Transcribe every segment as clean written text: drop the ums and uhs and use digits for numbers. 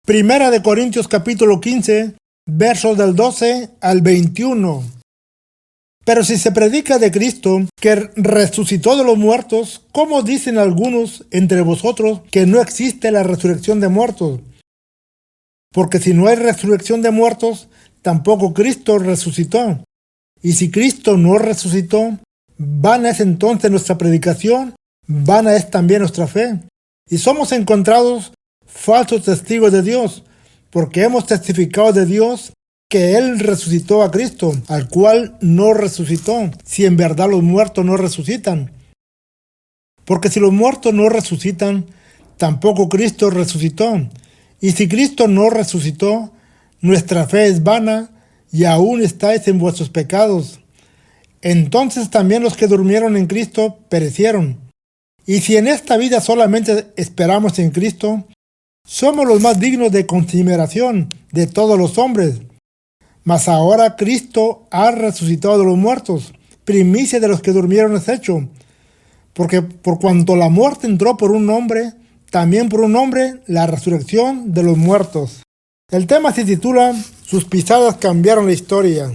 Primera de Corintios capítulo 15, versos del 12 al 21. Pero si se predica de Cristo, que resucitó de los muertos, ¿cómo dicen algunos entre vosotros que no existe la resurrección de muertos? Porque si no hay resurrección de muertos, tampoco Cristo resucitó. Y si Cristo no resucitó, vana es entonces nuestra predicación, vana es también nuestra fe. Y somos encontrados falsos testigos de Dios, porque hemos testificado de Dios que Él resucitó a Cristo, al cual no resucitó, si en verdad los muertos no resucitan. Porque si los muertos no resucitan, tampoco Cristo resucitó. Y si Cristo no resucitó, nuestra fe es vana, y aún estáis en vuestros pecados. Entonces también los que durmieron en Cristo perecieron. Y si en esta vida solamente esperamos en Cristo, somos los más dignos de consideración de todos los hombres. Mas ahora Cristo ha resucitado de los muertos, primicia de los que durmieron es hecho. Porque por cuanto la muerte entró por un hombre, también por un hombre la resurrección de los muertos. El tema se titula Sus pisadas cambiaron la historia.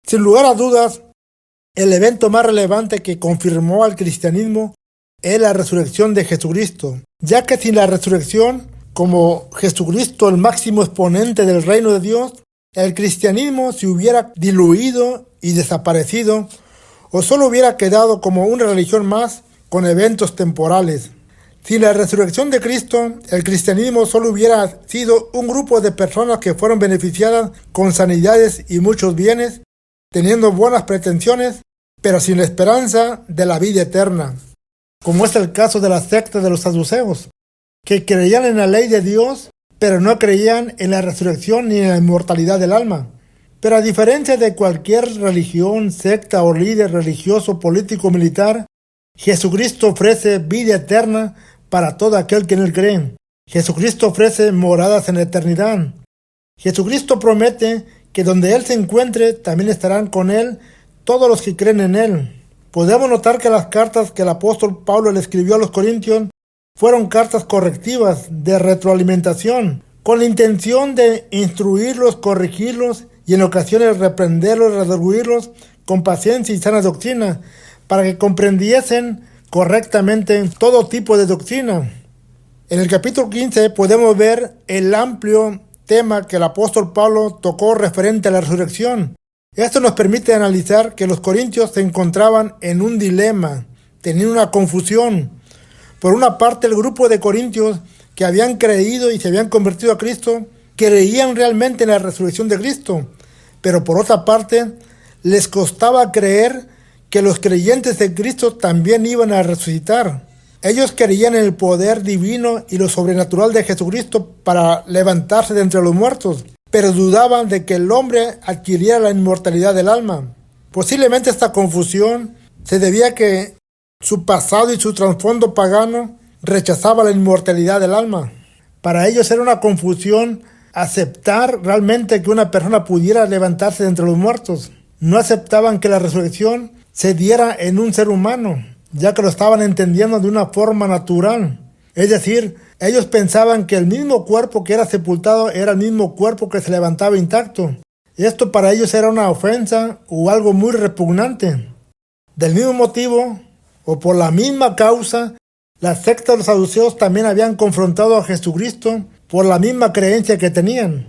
Sin lugar a dudas, el evento más relevante que confirmó al cristianismo es la resurrección de Jesucristo, ya que sin la resurrección, como Jesucristo el máximo exponente del reino de Dios, el cristianismo se hubiera diluido y desaparecido, o solo hubiera quedado como una religión más con eventos temporales. Sin la resurrección de Cristo, el cristianismo solo hubiera sido un grupo de personas que fueron beneficiadas con sanidades y muchos bienes, teniendo buenas pretensiones, pero sin la esperanza de la vida eterna, como es el caso de la secta de los saduceos, que creían en la ley de Dios, pero no creían en la resurrección ni en la inmortalidad del alma. Pero a diferencia de cualquier religión, secta o líder religioso, político o militar, Jesucristo ofrece vida eterna para todo aquel que en Él cree. Jesucristo ofrece moradas en la eternidad. Jesucristo promete que donde Él se encuentre, también estarán con Él todos los que creen en Él. Podemos notar que las cartas que el apóstol Pablo le escribió a los Corintios fueron cartas correctivas de retroalimentación, con la intención de instruirlos, corregirlos y en ocasiones reprenderlos, redarguirlos con paciencia y sana doctrina, para que comprendiesen correctamente todo tipo de doctrina. En el capítulo 15 podemos ver el amplio tema que el apóstol Pablo tocó referente a la resurrección. Esto nos permite analizar que los corintios se encontraban en un dilema, tenían una confusión. Por una parte, el grupo de corintios que habían creído y se habían convertido a Cristo, creían realmente en la resurrección de Cristo. Pero por otra parte, les costaba creer que los creyentes de Cristo también iban a resucitar. Ellos creían en el poder divino y lo sobrenatural de Jesucristo para levantarse de entre los muertos, pero dudaban de que el hombre adquiriera la inmortalidad del alma. Posiblemente esta confusión se debía a que su pasado y su trasfondo pagano rechazaba la inmortalidad del alma. Para ellos era una confusión aceptar realmente que una persona pudiera levantarse de entre los muertos. No aceptaban que la resurrección se diera en un ser humano, ya que lo estaban entendiendo de una forma natural. Es decir, ellos pensaban que el mismo cuerpo que era sepultado era el mismo cuerpo que se levantaba intacto. Esto para ellos era una ofensa o algo muy repugnante. Del mismo motivo, o por la misma causa, la secta de los saduceos también habían confrontado a Jesucristo por la misma creencia que tenían.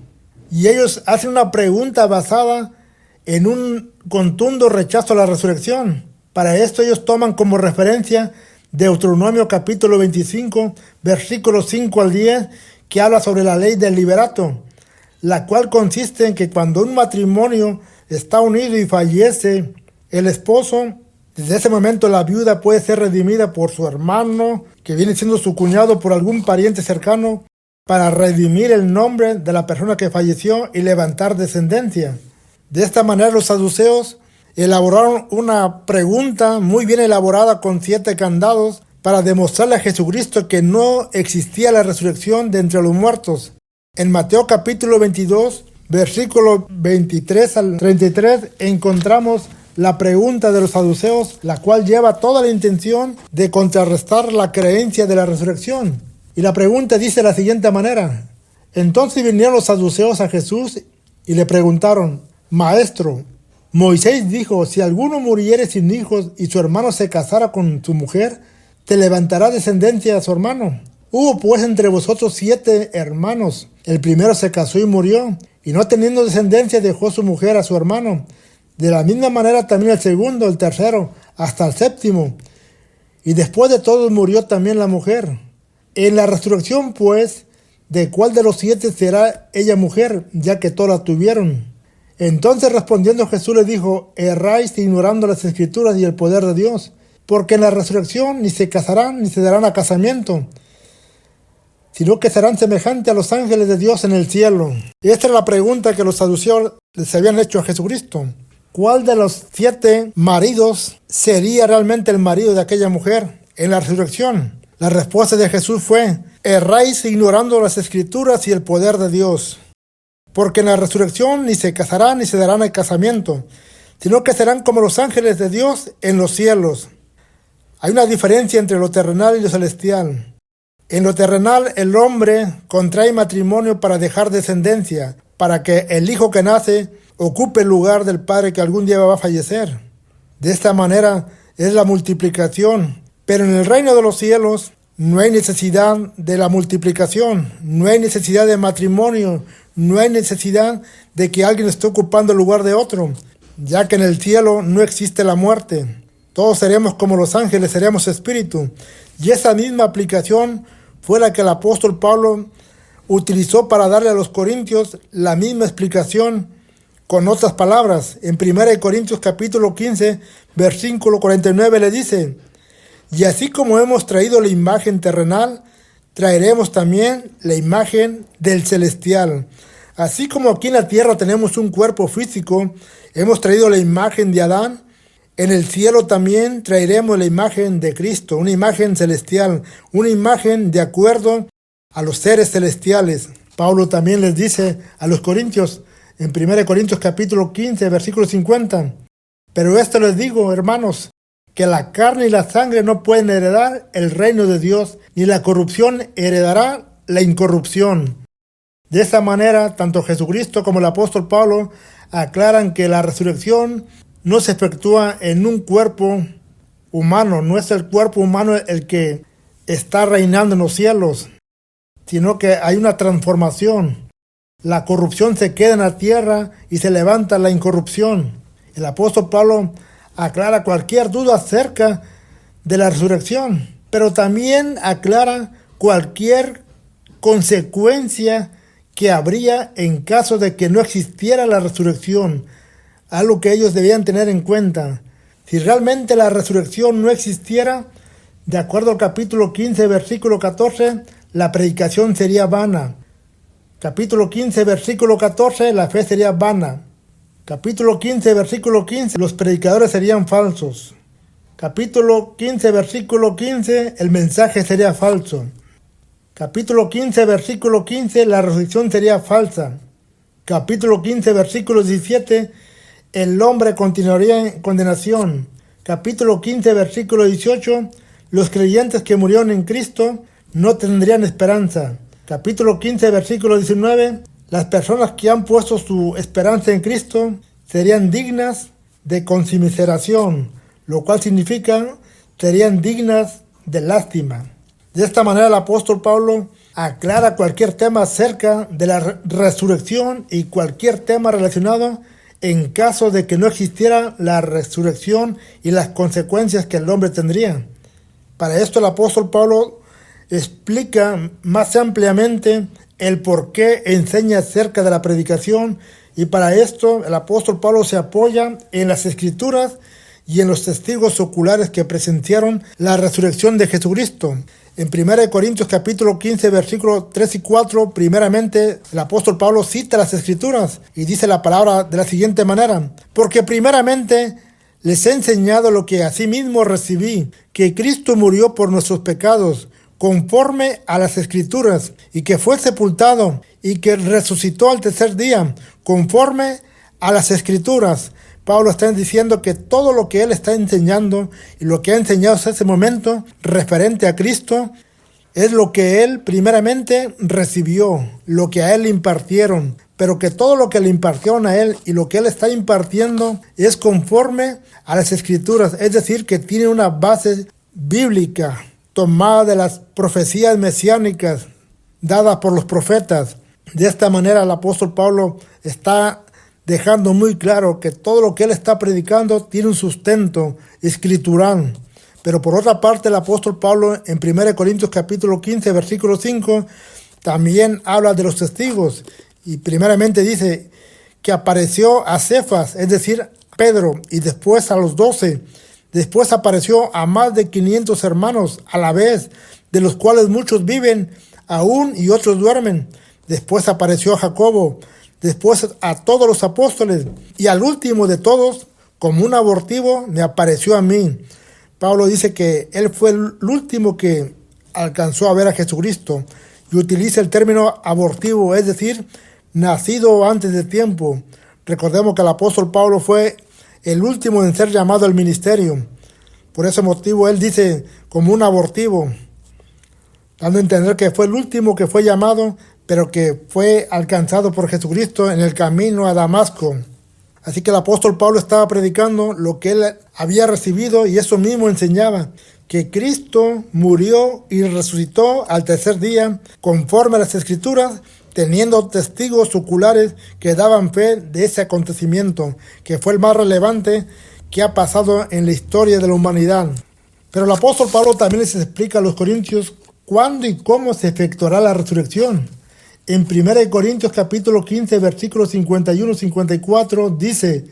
Y ellos hacen una pregunta basada en un contundo rechazo a la resurrección. Para esto ellos toman como referencia Deuteronomio capítulo 25, versículos 5 al 10, que habla sobre la ley del liberato, la cual consiste en que cuando un matrimonio está unido y fallece el esposo, desde ese momento la viuda puede ser redimida por su hermano, que viene siendo su cuñado, por algún pariente cercano, para redimir el nombre de la persona que falleció y levantar descendencia. De esta manera los saduceos elaboraron una pregunta muy bien elaborada con 7 candados para demostrarle a Jesucristo que no existía la resurrección de entre los muertos. En Mateo capítulo 22, versículo 23 al 33, encontramos la pregunta de los saduceos, la cual lleva toda la intención de contrarrestar la creencia de la resurrección. Y la pregunta dice de la siguiente manera: Entonces vinieron los saduceos a Jesús y le preguntaron: Maestro, Moisés dijo, si alguno muriere sin hijos y su hermano se casara con su mujer, te levantará descendencia a su hermano. Hubo pues entre vosotros 7 hermanos. El primero se casó y murió, y no teniendo descendencia dejó su mujer a su hermano. De la misma manera también el segundo, el tercero, hasta el séptimo. Y después de todos murió también la mujer. En la resurrección, pues, ¿de cuál de los 7 será ella mujer, ya que todos la tuvieron? Entonces respondiendo Jesús le dijo: erráis ignorando las Escrituras y el poder de Dios, porque en la resurrección ni se casarán ni se darán a casamiento, sino que serán semejantes a los ángeles de Dios en el cielo. Y esta es la pregunta que los saduceos les habían hecho a Jesucristo: ¿cuál de los 7 maridos sería realmente el marido de aquella mujer en la resurrección? La respuesta de Jesús fue: erráis ignorando las Escrituras y el poder de Dios, porque en la resurrección ni se casarán ni se darán el casamiento, sino que serán como los ángeles de Dios en los cielos. Hay una diferencia entre lo terrenal y lo celestial. En lo terrenal, el hombre contrae matrimonio para dejar descendencia, para que el hijo que nace ocupe el lugar del padre que algún día va a fallecer. De esta manera es la multiplicación. Pero en el reino de los cielos no hay necesidad de la multiplicación, no hay necesidad de matrimonio, no hay necesidad de que alguien esté ocupando el lugar de otro, ya que en el cielo no existe la muerte. Todos seremos como los ángeles, seremos espíritu. Y esa misma aplicación fue la que el apóstol Pablo utilizó para darle a los corintios la misma explicación con otras palabras. En 1 Corintios capítulo 15, versículo 49 le dice: y así como hemos traído la imagen terrenal, traeremos también la imagen del celestial. Así como aquí en la tierra tenemos un cuerpo físico, hemos traído la imagen de Adán, en el cielo también traeremos la imagen de Cristo, una imagen celestial, una imagen de acuerdo a los seres celestiales. Pablo también les dice a los corintios, en 1 Corintios capítulo 15, versículo 50, pero esto les digo, hermanos, que la carne y la sangre no pueden heredar el reino de Dios, ni la corrupción heredará la incorrupción. De esta manera, tanto Jesucristo como el apóstol Pablo aclaran que la resurrección no se efectúa en un cuerpo humano, no es el cuerpo humano el que está reinando en los cielos, sino que hay una transformación. La corrupción se queda en la tierra y se levanta la incorrupción. El apóstol Pablo aclara cualquier duda acerca de la resurrección, pero también aclara cualquier consecuencia que habría en caso de que no existiera la resurrección, algo que ellos debían tener en cuenta. Si realmente la resurrección no existiera, de acuerdo al capítulo 15, versículo 14, la predicación sería vana. Capítulo 15, versículo 14, la fe sería vana. Capítulo 15, versículo 15, los predicadores serían falsos. Capítulo 15, versículo 15, el mensaje sería falso. Capítulo 15, versículo 15, la resurrección sería falsa. Capítulo 15, versículo 17, el hombre continuaría en condenación. Capítulo 15, versículo 18, los creyentes que murieron en Cristo no tendrían esperanza. Capítulo 15, versículo 19, las personas que han puesto su esperanza en Cristo serían dignas de conmiseración, lo cual significa serían dignas de lástima. De esta manera el apóstol Pablo aclara cualquier tema acerca de la resurrección y cualquier tema relacionado en caso de que no existiera la resurrección y las consecuencias que el hombre tendría. Para esto el apóstol Pablo explica más ampliamente el por qué enseña acerca de la predicación, y para esto el apóstol Pablo se apoya en las Escrituras y en los testigos oculares que presenciaron la resurrección de Jesucristo. En 1 Corintios capítulo 15, versículos 3 y 4, primeramente el apóstol Pablo cita las Escrituras y dice la palabra de la siguiente manera: porque primeramente les he enseñado lo que asimismo recibí, que Cristo murió por nuestros pecados, conforme a las Escrituras, y que fue sepultado, y que resucitó al tercer día, conforme a las Escrituras. Pablo está diciendo que todo lo que él está enseñando y lo que ha enseñado hasta ese momento referente a Cristo es lo que él primeramente recibió, lo que a él le impartieron, pero que todo lo que le impartieron a él y lo que él está impartiendo es conforme a las Escrituras, es decir, que tiene una base bíblica tomada de las profecías mesiánicas dadas por los profetas. De esta manera el apóstol Pablo está dejando muy claro que todo lo que él está predicando tiene un sustento escritural. Pero por otra parte, el apóstol Pablo en 1 Corintios capítulo 15, versículo 5, también habla de los testigos. Y primeramente dice que apareció a Cefas, es decir, Pedro, y después a los 12. Después apareció a más de 500 hermanos a la vez, de los cuales muchos viven aún y otros duermen. Después apareció a Jacobo, después a todos los apóstoles, y al último de todos, como un abortivo, me apareció a mí. Pablo dice que él fue el último que alcanzó a ver a Jesucristo y utiliza el término abortivo, es decir, nacido antes de tiempo. Recordemos que el apóstol Pablo fue el último en ser llamado al ministerio. Por ese motivo él dice como un abortivo, dando a entender que fue el último que fue llamado, pero que fue alcanzado por Jesucristo en el camino a Damasco. Así que el apóstol Pablo estaba predicando lo que él había recibido y eso mismo enseñaba, que Cristo murió y resucitó al tercer día conforme a las Escrituras, teniendo testigos oculares que daban fe de ese acontecimiento, que fue el más relevante que ha pasado en la historia de la humanidad. Pero el apóstol Pablo también les explica a los corintios cuándo y cómo se efectuará la resurrección. En 1 Corintios capítulo 15, versículos 51-54 dice: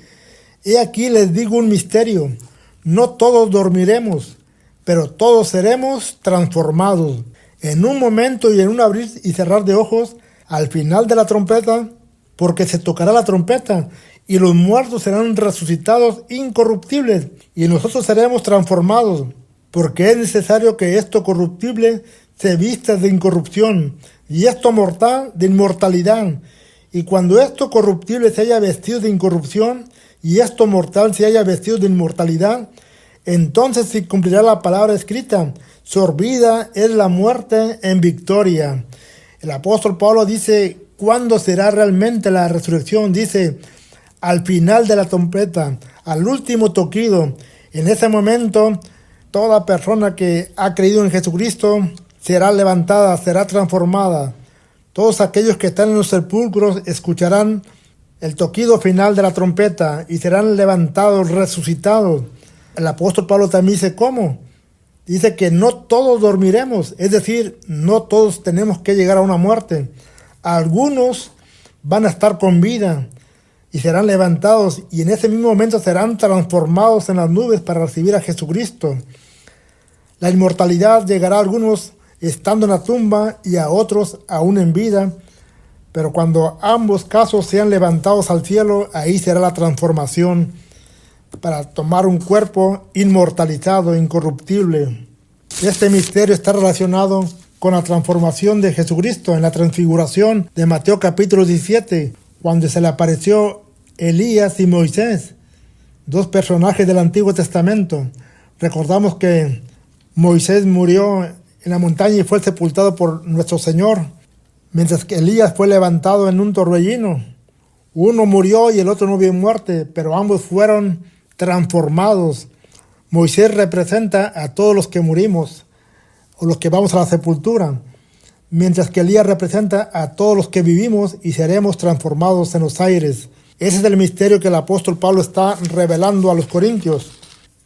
He aquí les digo un misterio, no todos dormiremos, pero todos seremos transformados. En un momento y en un abrir y cerrar de ojos, al final de la trompeta, porque se tocará la trompeta, y los muertos serán resucitados incorruptibles, y nosotros seremos transformados, porque es necesario que esto corruptible se vista de incorrupción, y esto mortal de inmortalidad. Y cuando esto corruptible se haya vestido de incorrupción, y esto mortal se haya vestido de inmortalidad, entonces se cumplirá la palabra escrita: sorbida es la muerte en victoria. El apóstol Pablo dice, ¿cuándo será realmente la resurrección? Dice, al final de la trompeta, al último toquido. En ese momento, toda persona que ha creído en Jesucristo será levantada, será transformada. Todos aquellos que están en los sepulcros escucharán el toquido final de la trompeta y serán levantados, resucitados. El apóstol Pablo también dice, ¿cómo? Dice que no todos dormiremos, es decir, no todos tenemos que llegar a una muerte. Algunos van a estar con vida y serán levantados y en ese mismo momento serán transformados en las nubes para recibir a Jesucristo. La inmortalidad llegará a algunos estando en la tumba y a otros aún en vida, pero cuando ambos casos sean levantados al cielo, ahí será la transformación para tomar un cuerpo inmortalizado, incorruptible. Este misterio está relacionado con la transformación de Jesucristo en la transfiguración de Mateo capítulo 17, cuando se le apareció Elías y Moisés, dos personajes del Antiguo Testamento. Recordamos que Moisés murió en la montaña y fue sepultado por nuestro Señor, mientras que Elías fue levantado en un torbellino. Uno murió y el otro no vio muerte, pero ambos fueron transformados. Moisés representa a todos los que morimos o los que vamos a la sepultura, mientras que Elías representa a todos los que vivimos y seremos transformados en los aires. Ese es el misterio que el apóstol Pablo está revelando a los corintios.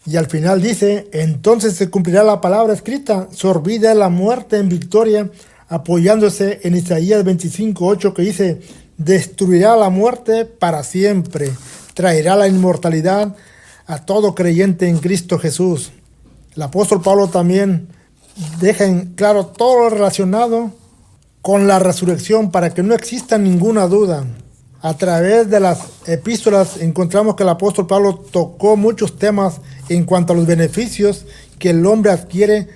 Y al final dice, entonces se cumplirá la palabra escrita, sorbida la muerte en victoria, apoyándose en Isaías 25:8 que dice, destruirá la muerte para siempre, traerá la inmortalidad a todo creyente en Cristo Jesús. El apóstol Pablo también deja en claro todo lo relacionado con la resurrección para que no exista ninguna duda. A través de las epístolas encontramos que el apóstol Pablo tocó muchos temas en cuanto a los beneficios que el hombre adquiere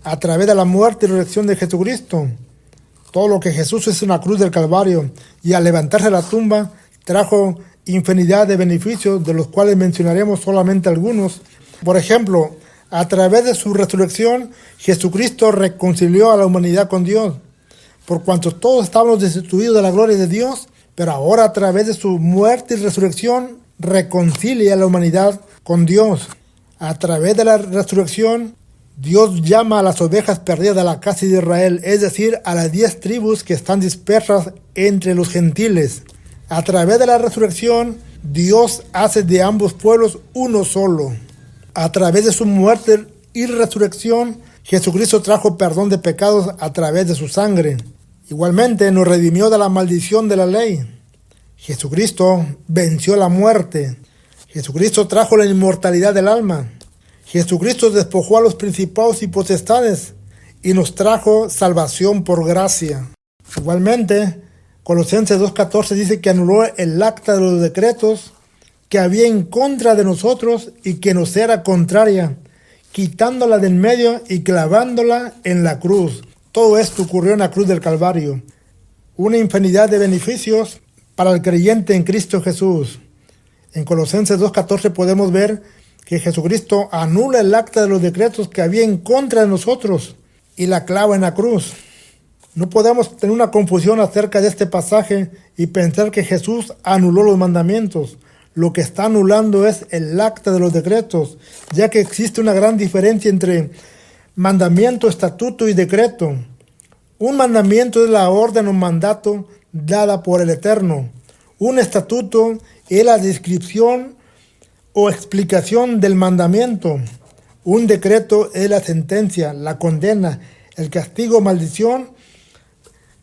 a través de la muerte y resurrección de Jesucristo. Todo lo que Jesús hizo en la cruz del Calvario y al levantarse de la tumba trajo infinidad de beneficios, de los cuales mencionaremos solamente algunos. Por ejemplo, A través de su resurrección, Jesucristo reconcilió a la humanidad con Dios, por cuanto todos estábamos destituidos de la gloria de Dios, pero ahora a través de su muerte y resurrección, reconcilia a la humanidad con Dios. A través de la resurrección, Dios llama a las ovejas perdidas de la casa de Israel, es decir, a las 10 tribus que están dispersas entre los gentiles. A través de la resurrección, Dios hace de ambos pueblos uno solo. A través de su muerte y resurrección, Jesucristo trajo perdón de pecados a través de su sangre. Igualmente nos redimió de la maldición de la ley. Jesucristo venció la muerte. Jesucristo trajo la inmortalidad del alma. Jesucristo despojó a los principados y potestades y nos trajo salvación por gracia. Igualmente, Colosenses 2:14 dice que anuló el acta de los decretos que había en contra de nosotros y que nos era contraria, quitándola del medio y clavándola en la cruz. Todo esto ocurrió en la cruz del Calvario. Una infinidad de beneficios para el creyente en Cristo Jesús. En Colosenses 2:14 podemos ver que Jesucristo anula el acta de los decretos que había en contra de nosotros y la clava en la cruz. No podemos tener una confusión acerca de este pasaje y pensar que Jesús anuló los mandamientos. Lo que está anulando es el acta de los decretos, ya que existe una gran diferencia entre mandamiento, estatuto y decreto. Un mandamiento es la orden o mandato dada por el Eterno. Un estatuto es la descripción o explicación del mandamiento. Un decreto es la sentencia, la condena, el castigo o maldición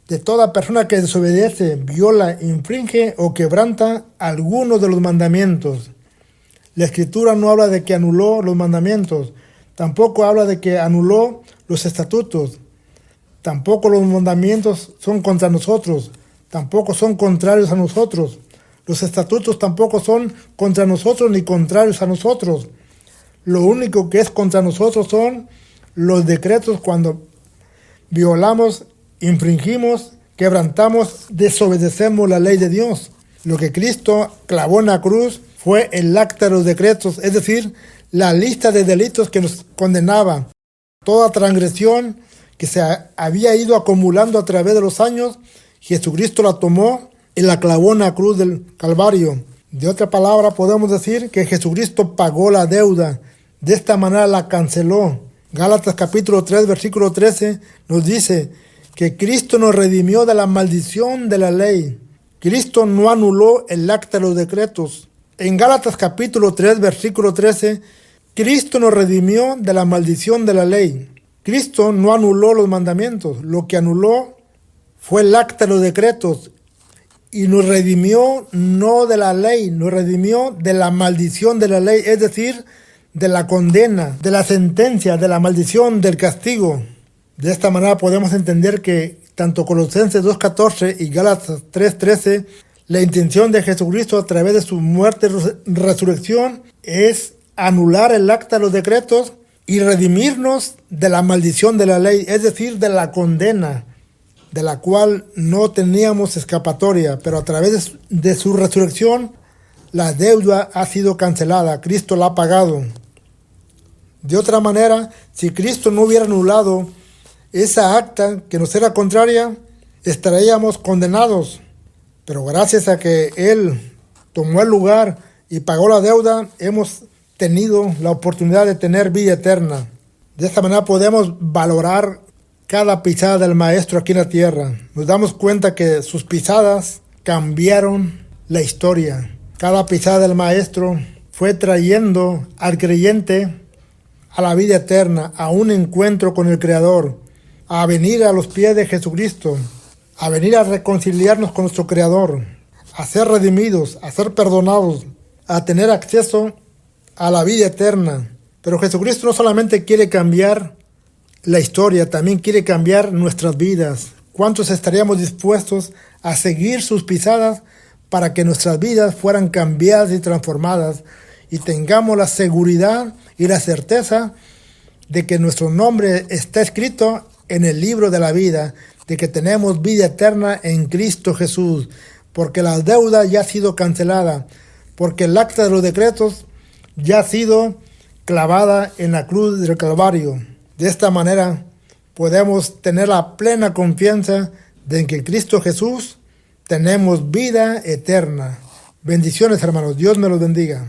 de toda persona que desobedece, viola, infringe o quebranta alguno de los mandamientos. La Escritura no habla de que anuló los mandamientos, tampoco habla de que anuló los estatutos, tampoco los mandamientos son contra nosotros, tampoco son contrarios a nosotros. Los estatutos tampoco son contra nosotros ni contrarios a nosotros. Lo único que es contra nosotros son los decretos cuando violamos, infringimos, quebrantamos, desobedecemos la ley de Dios. Lo que Cristo clavó en la cruz fue el acta de los decretos, es decir, la lista de delitos que nos condenaba. Toda transgresión que se había ido acumulando a través de los años, Jesucristo la tomó y la clavó en la cruz del Calvario. De otra palabra, podemos decir que Jesucristo pagó la deuda. De esta manera la canceló. Gálatas capítulo 3, versículo 13 nos dice que Cristo nos redimió de la maldición de la ley. Cristo no anuló el acta de los decretos. En Gálatas capítulo 3, versículo 13, Cristo nos redimió de la maldición de la ley. Cristo no anuló los mandamientos. Lo que anuló fue el acta de los decretos. Y nos redimió no de la ley, nos redimió de la maldición de la ley, es decir, de la condena, de la sentencia, de la maldición, del castigo. De esta manera podemos entender que tanto Colosenses 2:14 y Gálatas 3:13, la intención de Jesucristo a través de su muerte y resurrección es anular el acta de los decretos y redimirnos de la maldición de la ley, es decir, de la condena, de la cual no teníamos escapatoria, pero a través de su resurrección la deuda ha sido cancelada, Cristo la ha pagado. De otra manera, si Cristo no hubiera anulado esa acta que nos era contraria, estaríamos condenados. Pero gracias a que Él tomó el lugar y pagó la deuda, hemos tenido la oportunidad de tener vida eterna. De esta manera podemos valorar cada pisada del Maestro aquí en la tierra. Nos damos cuenta que sus pisadas cambiaron la historia. Cada pisada del Maestro fue trayendo al creyente a la vida eterna, a un encuentro con el Creador, a venir a los pies de Jesucristo, a venir a reconciliarnos con nuestro Creador, a ser redimidos, a ser perdonados, a tener acceso a la vida eterna. Pero Jesucristo no solamente quiere cambiar la historia, también quiere cambiar nuestras vidas. ¿Cuántos estaríamos dispuestos a seguir sus pisadas para que nuestras vidas fueran cambiadas y transformadas y tengamos la seguridad y la certeza de que nuestro nombre está escrito en el libro de la vida, de que tenemos vida eterna en Cristo Jesús, porque la deuda ya ha sido cancelada, porque el acta de los decretos ya ha sido clavada en la cruz del Calvario. De esta manera podemos tener la plena confianza de que en Cristo Jesús tenemos vida eterna. Bendiciones, hermanos. Dios me los bendiga.